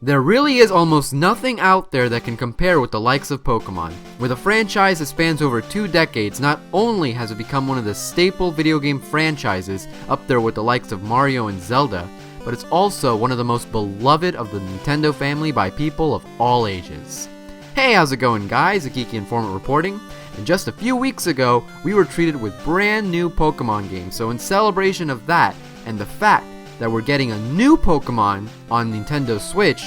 There really is almost nothing out there that can compare with the likes of Pokemon. With a franchise that spans over 2 decades, not only has it become one of the staple video game franchises up there with the likes of Mario and Zelda, but it's also one of the most beloved of the Nintendo family by people of all ages. Hey, how's it going, guys? A Geeky Informant reporting. And just a few weeks ago, we were treated with brand new Pokemon games, so in celebration of that, and the fact that we're getting a new Pokemon on Nintendo Switch,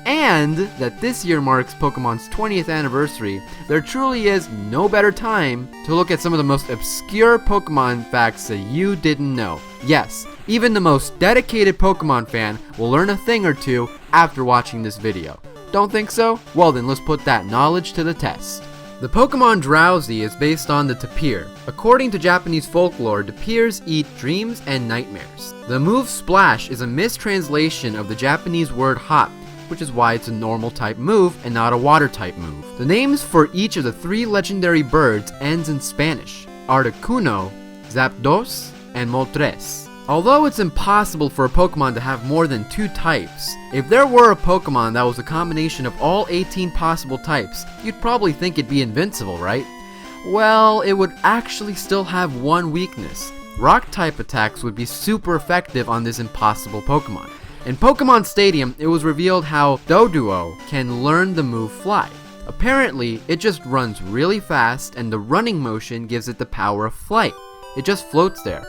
and that this year marks Pokemon's 20th anniversary, there truly is no better time to look at some of the most obscure Pokemon facts that you didn't know. Yes, even the most dedicated Pokemon fan will learn a thing or two after watching this video. Don't think so? Well then, let's put that knowledge to the test. The Pokemon Drowsy is based on the tapir. According to Japanese folklore, tapirs eat dreams and nightmares. The move Splash is a mistranslation of the Japanese word hot, which is why it's a normal type move and not a water type move. The names for each of the 3 legendary birds ends in Spanish: Articuno, Zapdos, and Moltres. Although it's impossible for a Pokemon to have more than 2 types, if there were a Pokemon that was a combination of all 18 possible types, you'd probably think it'd be invincible, right? Well, it would actually still have one weakness. Rock type attacks would be super effective on this impossible Pokemon. In Pokemon Stadium, it was revealed how Doduo can learn the move Fly. Apparently, it just runs really fast and the running motion gives it the power of flight. It just floats there,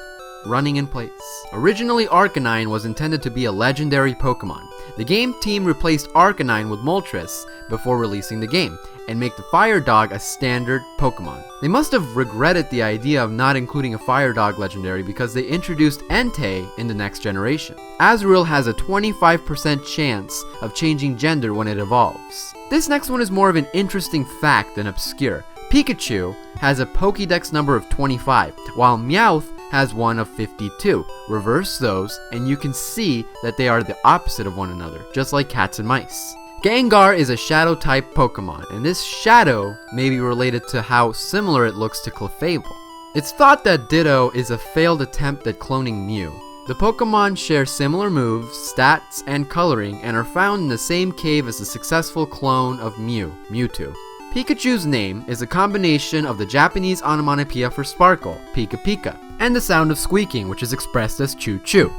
running in place. Originally, Arcanine was intended to be a legendary Pokemon. The game team replaced Arcanine with Moltres before releasing the game, and make the Fire Dog a standard Pokemon. They must have regretted the idea of not including a Fire Dog legendary because they introduced Entei in the next generation. Azurill has a 25% chance of changing gender when it evolves. This next one is more of an interesting fact than obscure. Pikachu has a Pokédex number of 25, while Meowth has one of 52. Reverse those, and you can see that they are the opposite of one another, just like cats and mice. Gengar is a Shadow-type Pokemon, and this Shadow may be related to how similar it looks to Clefable. It's thought that Ditto is a failed attempt at cloning Mew. The Pokemon share similar moves, stats, and coloring, and are found in the same cave as the successful clone of Mew, Mewtwo. Pikachu's name is a combination of the Japanese onomatopoeia for sparkle, Pika Pika, and the sound of squeaking, which is expressed as Choo Choo.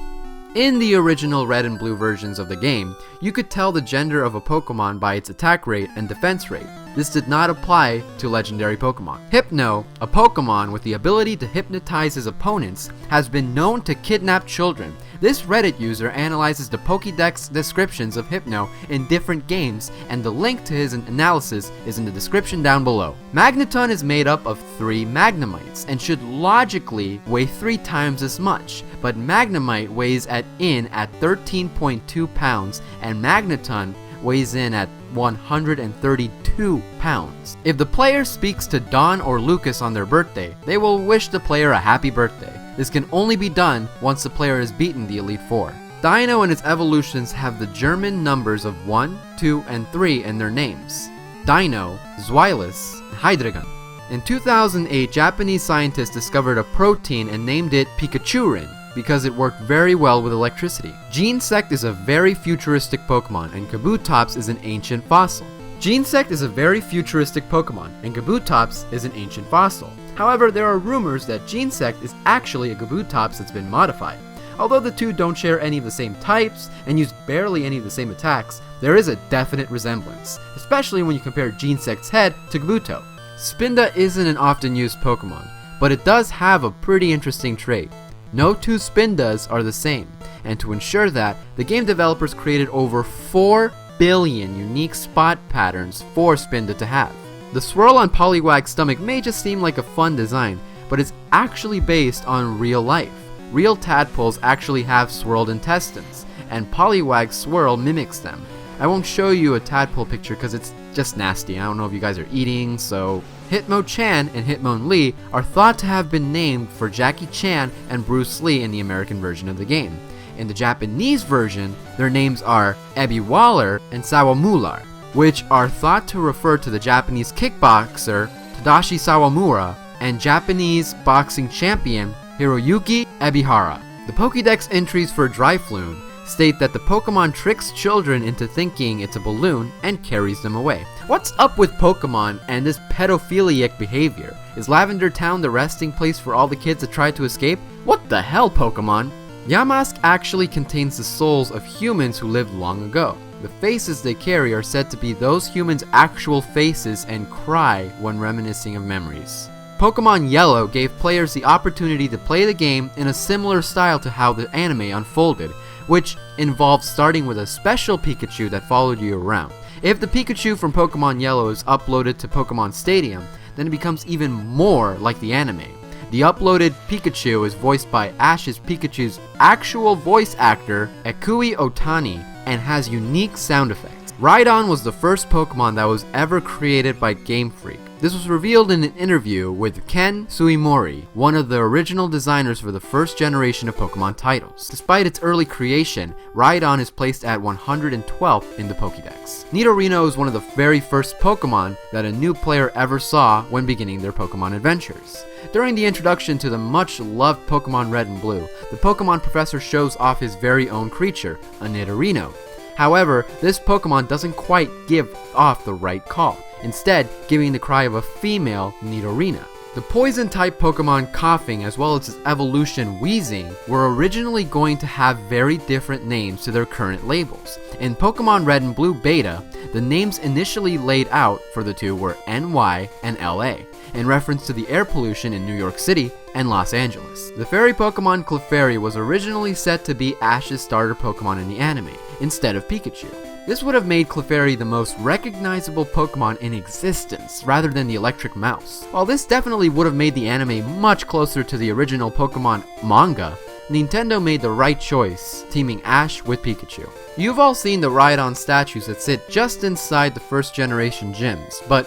In the original Red and Blue versions of the game, you could tell the gender of a Pokemon by its attack rate and defense rate. This did not apply to legendary Pokemon. Hypno, a Pokemon with the ability to hypnotize his opponents, has been known to kidnap children. This Reddit user analyzes the Pokédex descriptions of Hypno in different games, and the link to his analysis is in the description down below. Magneton is made up of 3 Magnemites and should logically weigh 3 times as much, but Magnemite weighs at 13.2 pounds and Magneton weighs in at 132 pounds. If the player speaks to Dawn or Lucas on their birthday, they will wish the player a happy birthday. This can only be done once the player has beaten the Elite Four. Dino and its evolutions have the German numbers of 1, 2, and 3 in their names: Dino, Zweilous, and Hydreigon. In 2008, Japanese scientists discovered a protein and named it Pikachurin because it worked very well with electricity. Genesect is a very futuristic Pokemon, and Kabutops is an ancient fossil. Genesect is a very futuristic Pokemon, and Kabutops is an ancient fossil. However, there are rumors that Genesect is actually a Kabutops that's been modified. Although the two don't share any of the same types and use barely any of the same attacks, there is a definite resemblance, especially when you compare Genesect's head to Kabuto. Spinda isn't an often used Pokemon, but it does have a pretty interesting trait. No 2 Spindas are the same, and to ensure that, the game developers created over 4 billion unique spot patterns for Spinda to have. The swirl on Poliwag's stomach may just seem like a fun design, but it's actually based on real life. Real tadpoles actually have swirled intestines, and Poliwag's swirl mimics them. I won't show you a tadpole picture because it's just nasty. I don't know if you guys are eating, so... Hitmonchan and Hitmonlee are thought to have been named for Jackie Chan and Bruce Lee in the American version of the game. In the Japanese version, their names are Ebi Waller and Sawamular, which are thought to refer to the Japanese kickboxer Tadashi Sawamura and Japanese boxing champion Hiroyuki Ebihara. The Pokédex entries for Drifloon state that the Pokemon tricks children into thinking it's a balloon and carries them away. What's up with Pokemon and this pedophiliac behavior? Is Lavender Town the resting place for all the kids that try to escape? What the hell, Pokemon? Yamask actually contains the souls of humans who lived long ago. The faces they carry are said to be those humans' actual faces and cry when reminiscing of memories. Pokemon Yellow gave players the opportunity to play the game in a similar style to how the anime unfolded, which involved starting with a special Pikachu that followed you around. If the Pikachu from Pokemon Yellow is uploaded to Pokemon Stadium, then it becomes even more like the anime. The uploaded Pikachu is voiced by Ash's Pikachu's actual voice actor, Ekui Otani, and has unique sound effects. Rhydon was the first Pokemon that was ever created by Game Freak. This was revealed in an interview with Ken Suimori, one of the original designers for the first generation of Pokemon titles. Despite its early creation, Rhydon is placed at 112th in the Pokédex. Nidorino is one of the very first Pokemon that a new player ever saw when beginning their Pokemon adventures. During the introduction to the much-loved Pokemon Red and Blue, the Pokemon Professor shows off his very own creature, a Nidorino. However, this Pokemon doesn't quite give off the right call, instead giving the cry of a female Nidorina. The Poison-type Pokemon Coughing as well as its evolution Wheezing were originally going to have very different names to their current labels. In Pokemon Red and Blue Beta, the names initially laid out for the two were NY and LA, in reference to the air pollution in New York City and Los Angeles. The fairy Pokemon Clefairy was originally set to be Ash's starter Pokemon in the anime, instead of Pikachu. This would have made Clefairy the most recognizable Pokemon in existence, rather than the electric mouse. While this definitely would have made the anime much closer to the original Pokemon manga, Nintendo made the right choice, teaming Ash with Pikachu. You've all seen the Rhydon statues that sit just inside the first generation gyms, but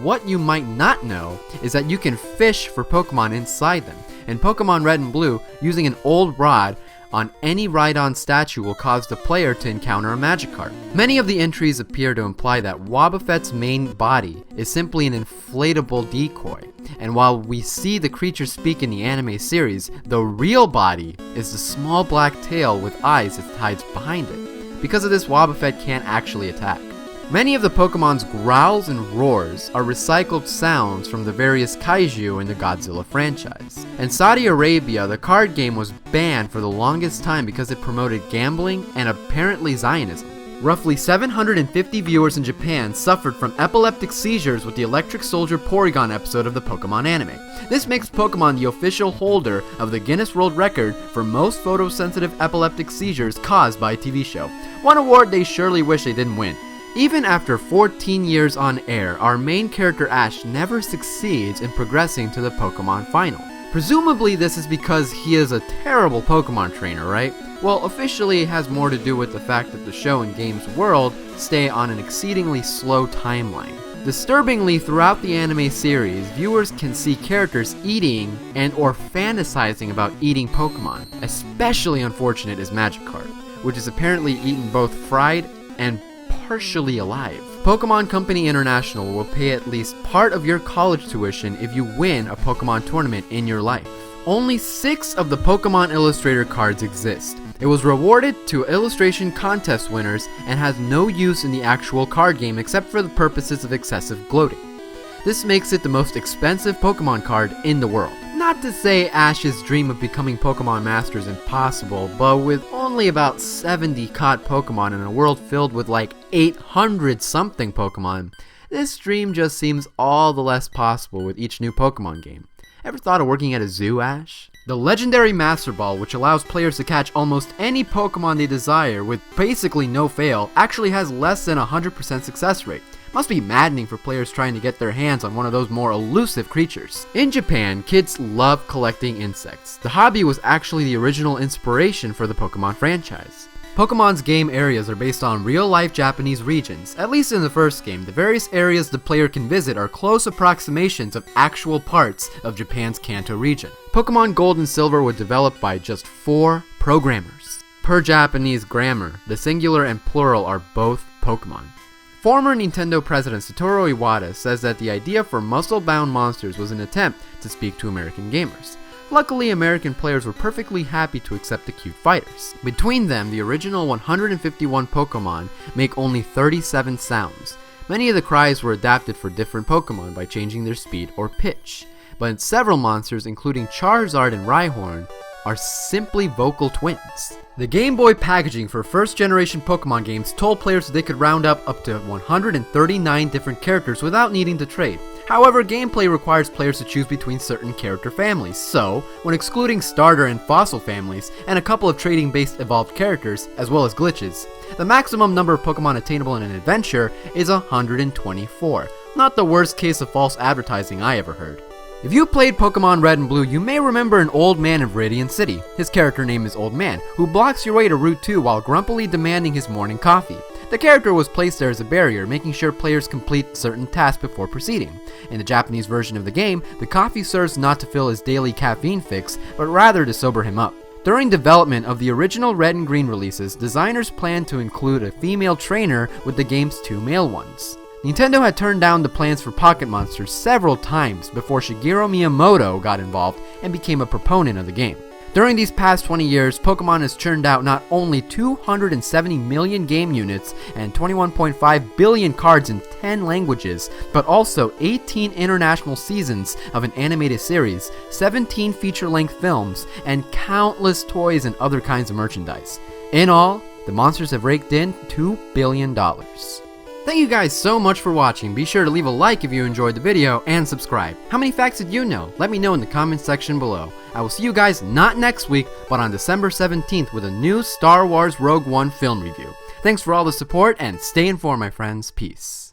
what you might not know is that you can fish for Pokemon inside them. In Pokemon Red and Blue, using an old rod on any Rhydon statue will cause the player to encounter a Magikarp. Many of the entries appear to imply that Wobbuffet's main body is simply an inflatable decoy, and while we see the creature speak in the anime series, the real body is the small black tail with eyes that hides behind it. Because of this, Wobbuffet can't actually attack. Many of the Pokemon's growls and roars are recycled sounds from the various kaiju in the Godzilla franchise. In Saudi Arabia, the card game was banned for the longest time because it promoted gambling and apparently Zionism. Roughly 750 viewers in Japan suffered from epileptic seizures with the Electric Soldier Porygon episode of the Pokemon anime. This makes Pokemon the official holder of the Guinness World Record for most photosensitive epileptic seizures caused by a TV show. One award they surely wish they didn't win. Even after 14 years on air, our main character Ash never succeeds in progressing to the Pokemon final. Presumably this is because he is a terrible Pokemon trainer, right? Well, officially it has more to do with the fact that the show and game's world stay on an exceedingly slow timeline. Disturbingly, throughout the anime series, viewers can see characters eating and or fantasizing about eating Pokemon. Especially unfortunate is Magikarp, which is apparently eaten both fried and partially alive. Pokemon Company International will pay at least part of your college tuition if you win a Pokemon tournament in your life. Only 6 of the Pokemon Illustrator cards exist. It was rewarded to illustration contest winners and has no use in the actual card game except for the purposes of excessive gloating. This makes it the most expensive Pokemon card in the world. Not to say Ash's dream of becoming Pokemon Master is impossible, but with only about 70 caught Pokemon in a world filled with like 800 something Pokemon, this dream just seems all the less possible with each new Pokemon game. Ever thought of working at a zoo, Ash? The legendary Master Ball, which allows players to catch almost any Pokemon they desire with basically no fail, actually has less than 100% success rate. Must be maddening for players trying to get their hands on one of those more elusive creatures. In Japan, kids love collecting insects. The hobby was actually the original inspiration for the Pokemon franchise. Pokemon's game areas are based on real-life Japanese regions. At least in the first game, the various areas the player can visit are close approximations of actual parts of Japan's Kanto region. Pokemon Gold and Silver were developed by just 4 programmers. Per Japanese grammar, the singular and plural are both Pokemon. Former Nintendo president Satoru Iwata says that the idea for muscle-bound monsters was an attempt to speak to American gamers. Luckily, American players were perfectly happy to accept the cute fighters. Between them, the original 151 Pokemon make only 37 sounds. Many of the cries were adapted for different Pokemon by changing their speed or pitch, but several monsters, including Charizard and Rhyhorn, are simply vocal twins. The Game Boy packaging for first generation Pokemon games told players that they could round up to 139 different characters without needing to trade. However, gameplay requires players to choose between certain character families, so when excluding starter and fossil families, and a couple of trading based evolved characters, as well as glitches, the maximum number of Pokemon attainable in an adventure is 124. Not the worst case of false advertising I ever heard. If you played Pokémon Red and Blue, you may remember an old man in Viridian City. His character name is Old Man, who blocks your way to Route 2 while grumpily demanding his morning coffee. The character was placed there as a barrier, making sure players complete certain tasks before proceeding. In the Japanese version of the game, the coffee serves not to fill his daily caffeine fix, but rather to sober him up. During development of the original Red and Green releases, designers planned to include a female trainer with the game's 2 male ones. Nintendo had turned down the plans for Pocket Monsters several times before Shigeru Miyamoto got involved and became a proponent of the game. During these past 20 years, Pokemon has churned out not only 270 million game units and 21.5 billion cards in 10 languages, but also 18 international seasons of an animated series, 17 feature-length films, and countless toys and other kinds of merchandise. In all, the monsters have raked in $2 billion. Thank you guys so much for watching. Be sure to leave a like if you enjoyed the video and subscribe. How many facts did you know? Let me know in the comments section below. I will see you guys not next week, but on December 17th with a new Star Wars Rogue One film review. Thanks for all the support and stay informed, my friends. Peace.